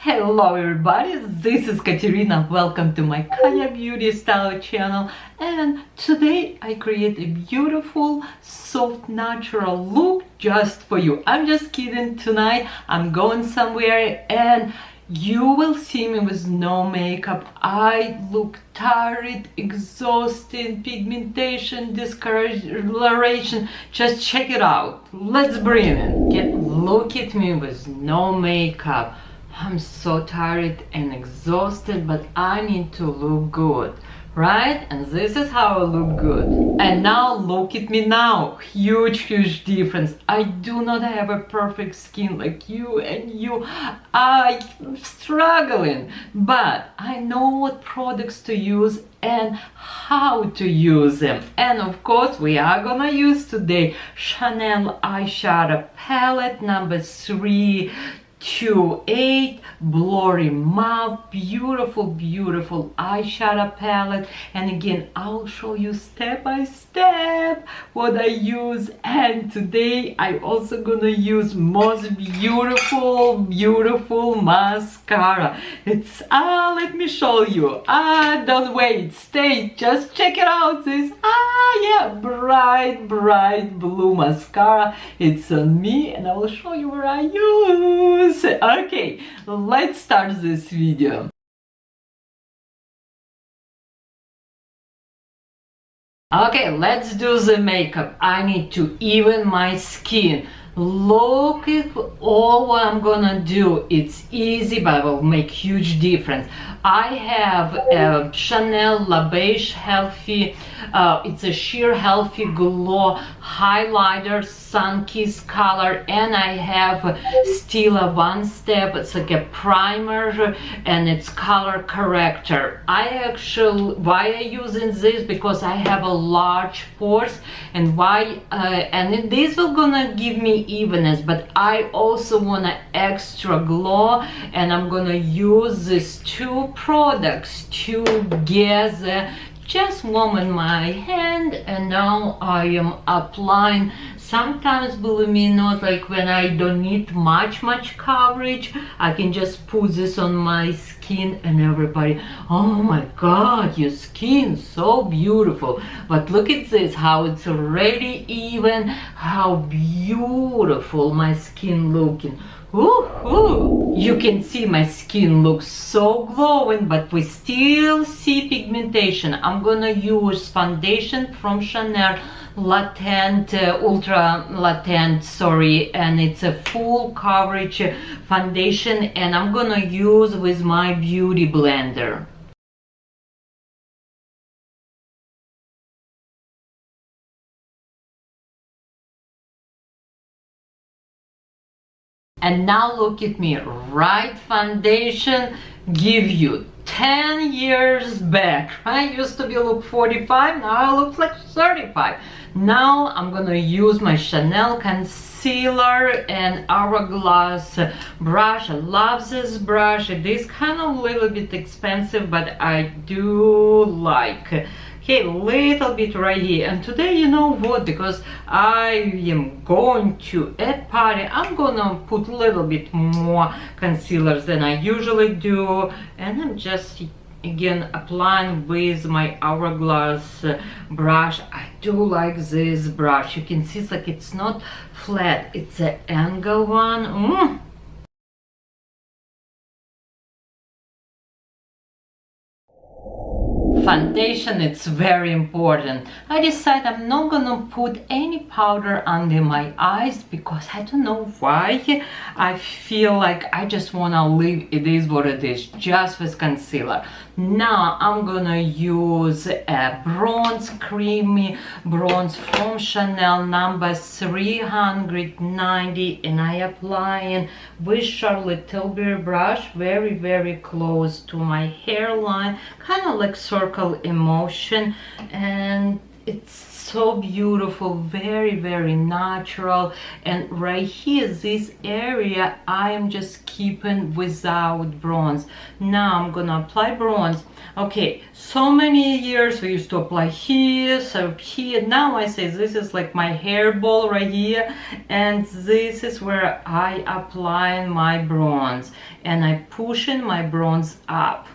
Hello everybody, this is Katerina. Welcome to my Katya beauty style channel, and today I create a beautiful soft natural look just for you. I'm just kidding. Tonight I'm going somewhere and you will see me with no makeup. I look tired, exhausted, pigmentation, discoloration. Just check it out. Let's bring it. Look at me with no makeup. I'm so tired and exhausted, but I need to look good, right? And this is how I look good. And now look at me now. Huge difference. I do not have a perfect skin like you, and you are struggling, but I know what products to use and how to use them. And of course we are gonna use today Chanel eyeshadow palette number 328 Blurry Mauve, beautiful eyeshadow palette. And again, I'll show you step by step what I use. And today I also gonna use most beautiful mascara. It's let me show you. Don't wait, stay, just check it out. This bright blue mascara. It's on me, and I will show you where I use. Okay, let's start this video. Okay, let's do the makeup. I need to even my skin. Look at all what I'm gonna do. It's easy, but will make huge difference. I have a Chanel La Beige Healthy, it's a sheer healthy glow highlighter, sun kiss color, and I have still a one step. It's like a primer and it's color corrector. Why I using this, because I have a large pores, and and this will gonna give me evenness, but I also want an extra glow, and I'm gonna use these two products together. Just warm in my hand, and now I am applying. Sometimes, believe me not, like when I don't need much coverage, I can just put this on my skin, and everybody, oh my god, your skin so beautiful. But look at this, how it's already even, how beautiful my skin looking. Ooh. You can see my skin looks so glowing, but we still see pigmentation. I'm gonna use foundation from Chanel Latent, Ultra Latent, sorry, and it's a full coverage foundation, and I'm gonna use with my beauty blender. And now look at me, right foundation give you 10 years back. I used to be look 45, now I look like 35. Now I'm gonna use my Chanel concealer and hourglass brush. I love this brush. It is kind of a little bit expensive, but I do like. Okay, little bit right here. And today, you know what, because I am going to a party, I'm gonna put a little bit more concealers than I usually do, and I'm just again applying with my hourglass brush. I do like this brush. You can see it's like it's not flat, it's an angle one. Foundation, it's very important. I decided I'm not gonna put any powder under my eyes, because I don't know why. I feel like I just wanna leave it is what it is, just with concealer. Now I'm gonna use a bronze, creamy bronze from Chanel number 390, and I applying with Charlotte Tilbury brush very close to my hairline, kind of like circle emotion. And it's so beautiful, very natural. And right here, this area, I am just keeping without bronze. Now I'm gonna apply bronze. Okay, so many years we used to apply here, so here. Now I say this is like my hairball right here, and this is where I apply my bronze, and I pushing my bronze up.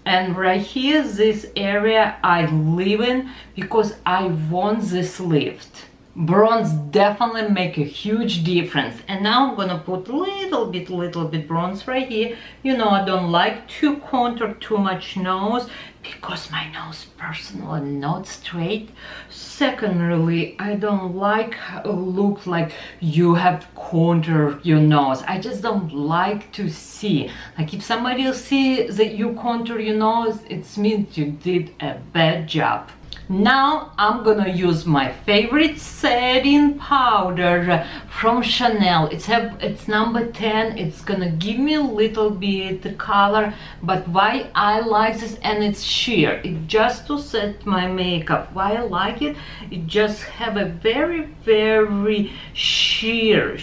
And right here, this area I leave in because I want this lift. Bronze definitely make a huge difference. And now I'm gonna put little bit bronze right here. You know, I don't like to contour too much nose because my nose personally not straight. Secondly, I don't like look like you have contour your nose. I just don't like to see. Like if somebody will see that you contour your nose, it means you did a bad job. Now I'm gonna use my favorite setting powder from Chanel. It's number 10. It's gonna give me a little bit color, but why I like this, and it's sheer. It just to set my makeup. Why I like it? It just have a very sheer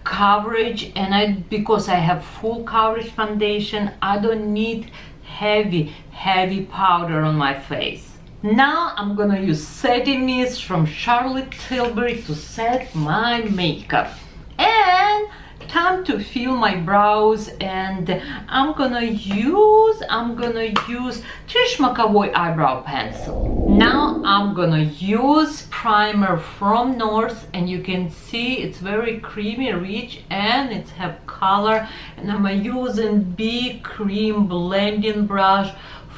coverage, and because I have full coverage foundation, I don't need heavy powder on my face. Now I'm gonna use setting mist from Charlotte Tilbury to set my makeup. And time to fill my brows, and I'm gonna use Trish McAvoy eyebrow pencil. Now I'm gonna use primer from North, and you can see it's very creamy, rich, and it have color. And I'm using big cream blending brush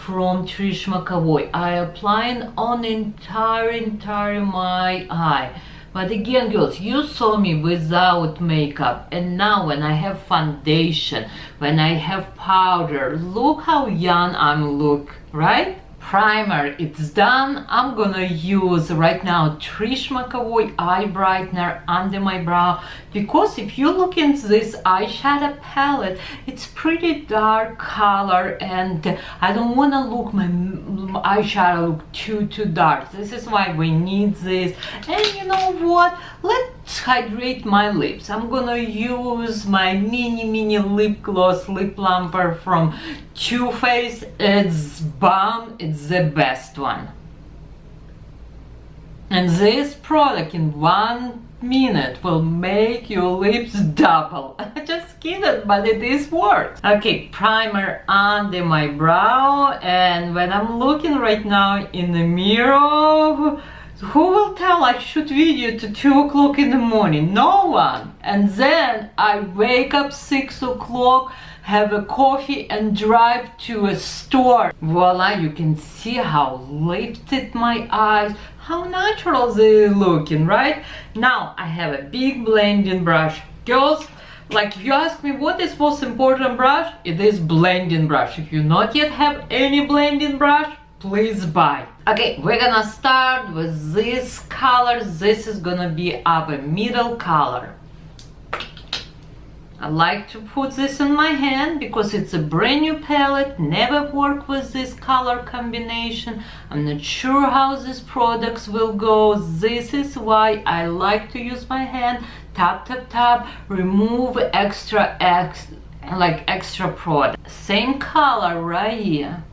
from Trish McAvoy. I applying on entire my eye. But again, girls, you saw me without makeup, and now when I have foundation, when I have powder, look how young I'm look, right? Primer, it's done. I'm gonna use right now Trish McAvoy eye brightener under my brow, because if you look into this eyeshadow palette, it's pretty dark color, and I don't want to look my eyeshadow look too dark. This is why we need this. And you know what, let's hydrate my lips. I'm gonna use my mini lip gloss lip plumper from Too Faced. It's bomb, it's the best one. And this product in 1 minute will make your lips double. Just kidding, but it is worth. Okay, primer under my brow, and when I'm looking right now in the mirror, who will tell I shoot video to 2 o'clock in the morning? No one. And then I wake up 6 o'clock, have a coffee, and drive to a store. Voila, you can see how lifted my eyes, how natural they're looking, right? Now I have a big blending brush. Girls, like if you ask me what is most important brush, it is blending brush. If you not yet have any blending brush, please buy. Okay, we're gonna start with this color. This is gonna be our middle color. I like to put this in my hand because it's a brand new palette, never worked with this color combination. I'm not sure how these products will go. This is why I like to use my hand, tap, remove extra product. Same color right here.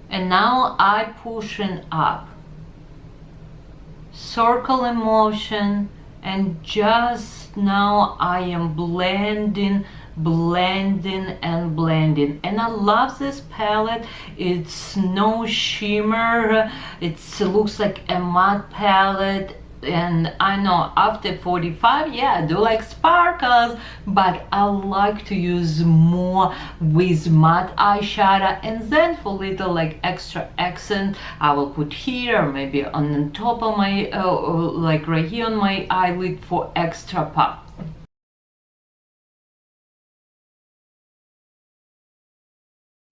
And now I pushing up. Circle in motion, and just now I am blending, and I love this palette. It's no shimmer, it looks like a matte palette. And I know after 45, yeah, I do like sparkles, but I like to use more with matte eyeshadow. And then for little like extra accent, I will put here, maybe on the top of my like right here on my eyelid for extra pop.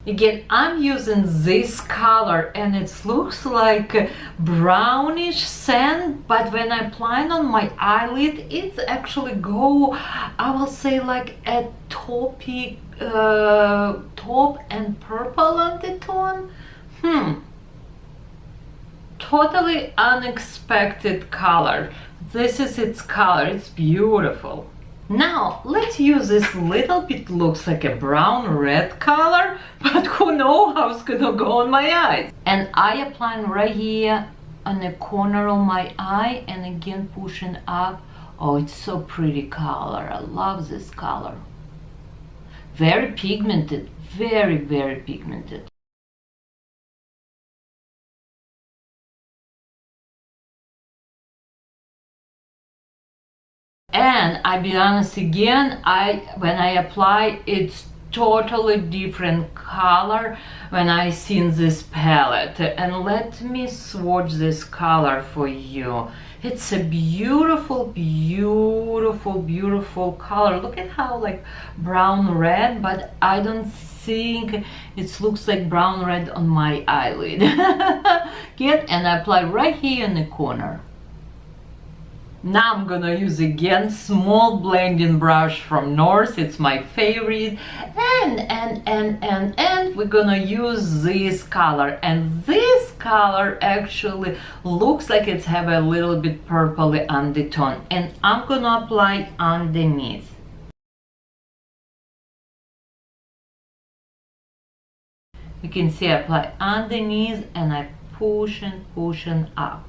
Again, I'm using this color and it looks like a brownish sand, but when I apply it on my eyelid, it's actually go, I will say, like a taupey, taupe and purple undertone. Totally unexpected color. This is its color, it's beautiful. Now let's use this little bit, looks like a brown red color, but who knows how it's gonna go on my eyes. And I apply right here on the corner of my eye, and again pushing up. Oh, it's so pretty color. I love this color. Very pigmented, very, very pigmented. And I'll be honest again, when I apply, it's totally different color when I seen this palette. And let me swatch this color for you. It's a beautiful, beautiful, beautiful color. Look at how like brown red, but I don't think it looks like brown red on my eyelid. Get, and I apply right here in the corner. Now I'm gonna use again small blending brush from North. It's my favorite, and we're gonna use this color, and this color actually looks like it's have a little bit purpley undertone, and I'm gonna apply underneath. You can see I apply underneath and I pushing up.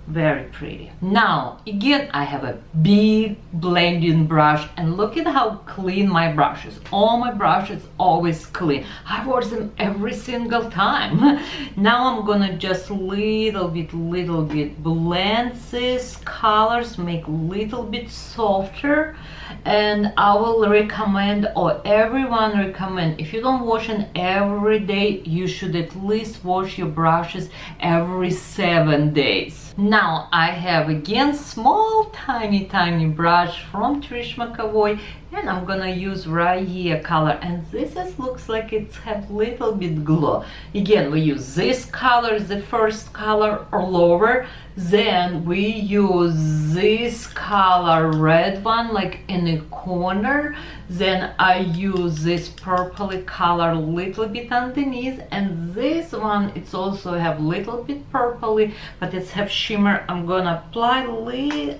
Very pretty. Now again, I have a big blending brush, and look at how clean my brush is. All my brushes always clean. I wash them every single time. Now I'm gonna just little bit blend these colors, make a little bit softer. And I will recommend, or everyone recommend, if you don't wash them every day, you should at least wash your brushes every 7 days. Now I have again small tiny brush from Trish McAvoy, and I'm gonna use right here color, and this looks like it's have little bit glow. Again, we use this color, the first color all over, then we use this color red one like in the corner, then I use this purpley color little bit underneath, and this one it's also have little bit purpley, but it's have shimmer. I'm gonna apply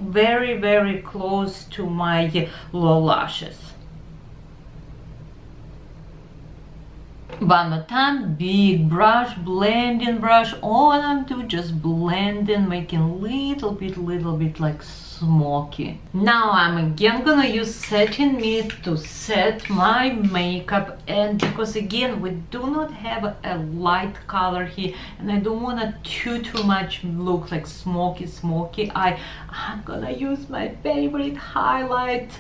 very close to my low lashes. One more time, big brush, blending brush. All I'm doing just blending, making little bit like smoky. Now I'm again gonna use setting mist to set my makeup, and because again we do not have a light color here, and I don't want to too much look like smoky eye, I'm gonna use my favorite highlight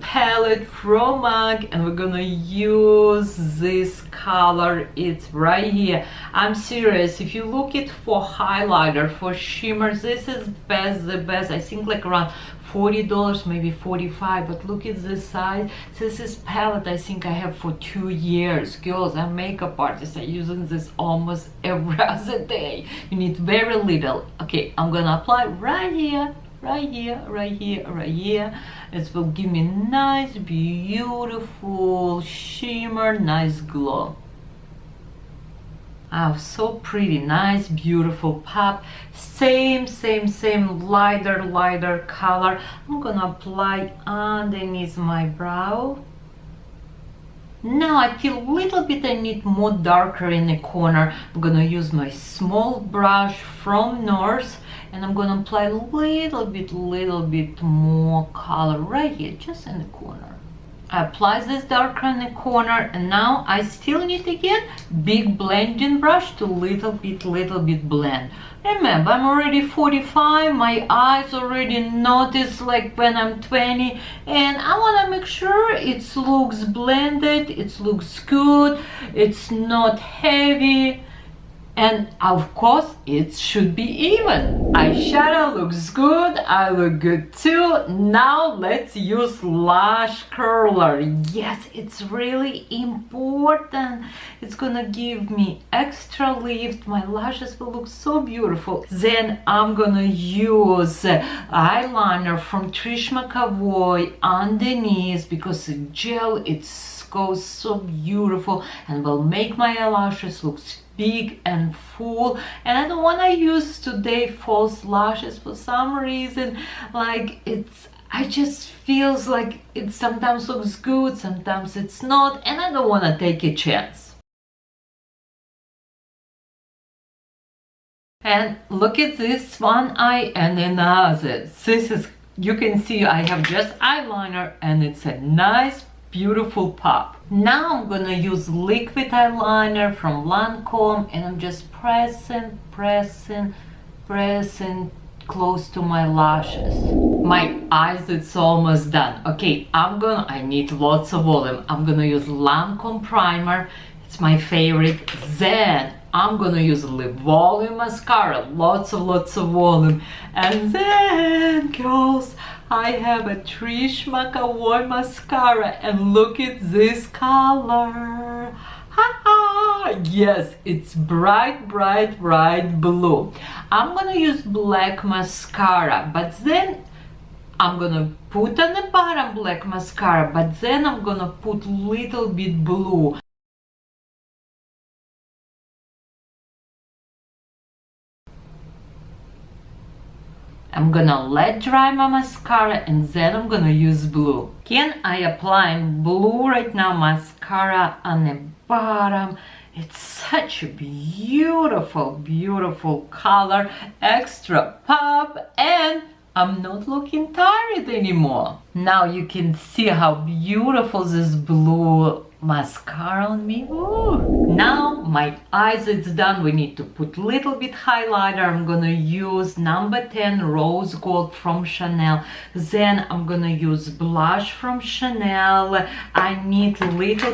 palette from MAC, and we're gonna use this color. It's right here. I'm serious, if you look it for highlighter, for shimmer, this is the best. I think like around $40, maybe $45, but look at this size. This is palette I think I have for 2 years. Girls, I'm makeup artists, I'm using this almost every other day. You need very little. Okay, I'm gonna apply right here. It will give me nice, beautiful shimmer, nice glow. Oh, so pretty, nice, beautiful pop. Same lighter color. I'm gonna apply underneath my brow. Now I feel a little bit I need more darker in the corner. I'm gonna use my small brush from North, and I'm gonna apply a little bit more color right here, just in the corner. I apply this darker in the corner, and now I still need again big blending brush to little bit blend. Remember, I'm already 45, my eyes already notice like when I'm 20, and I want to make sure it looks blended, it looks good, it's not heavy, And of course, it should be even. Eyeshadow looks good, I look good too. Now let's use lash curler. Yes, it's really important. It's gonna give me extra lift. My lashes will look so beautiful. Then I'm gonna use eyeliner from Trish McAvoy underneath because the gel, it goes so beautiful and will make my eyelashes look big and full. And I don't want to use today false lashes for some reason. Like I just feels like it sometimes looks good, sometimes it's not, and I don't want to take a chance. And look at this one eye and another. This is, you can see I have just eyeliner and it's a nice beautiful pop. Now I'm gonna use liquid eyeliner from Lancome and I'm just pressing close to my lashes. My eyes, it's almost done. Okay, I need lots of volume. I'm gonna use Lancome primer. It's my favorite. Then I'm gonna use lip volume mascara. Lots of volume. And then, girls, I have a Trish McAvoy mascara and look at this color. Yes, it's bright blue. I'm gonna use black mascara, but then I'm gonna put on the bottom black mascara, but then I'm gonna put little bit blue. I'm gonna let dry my mascara and then I'm gonna use blue. Can I apply blue right now mascara on the bottom? It's such a beautiful color, extra pop, and I'm not looking tired anymore. Now you can see how beautiful this blue mascara on me. Ooh. Now my eyes, it's done. We need to put little bit highlighter. I'm gonna use number 10 rose gold from Chanel. Then I'm gonna use blush from Chanel. I need little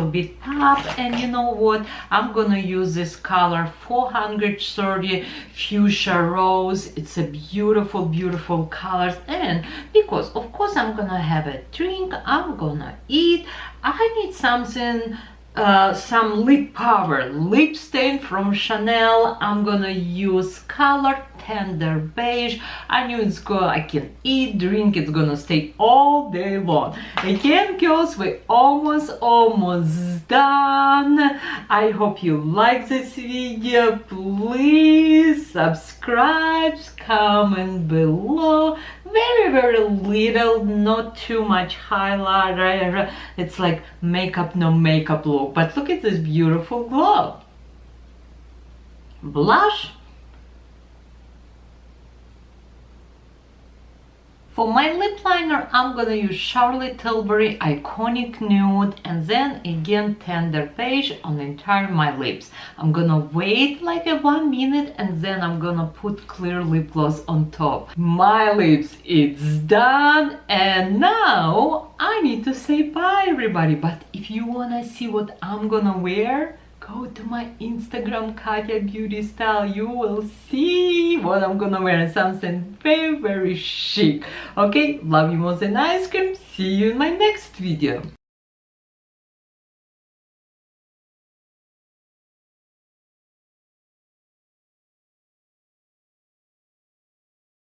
bit pop, and you know what, I'm gonna use this color 430 fuchsia rose. It's a beautiful color, and because of course I'm gonna have a drink, I'm gonna eat, I need something, some lip cover, lip stain from Chanel. I'm gonna use color Tender Beige. I knew it's good, I can eat, drink, it's gonna stay all day long. Again, girls, we're almost done. I hope you like this video. Please subscribe, comment below. Very little, not too much highlighter. It's like makeup, no makeup look. But look at this beautiful glow. Blush. For my lip liner, I'm gonna use Charlotte Tilbury Iconic Nude and then again Tender Beige on the entire my lips. I'm gonna wait like 1 minute and then I'm gonna put clear lip gloss on top. My lips, it's done, and now I need to say bye everybody. But if you wanna see what I'm gonna wear, go to my Instagram, Katya Beauty Style. You will see what I'm gonna wear, something very chic. Okay, love you more than ice cream. See you in my next video.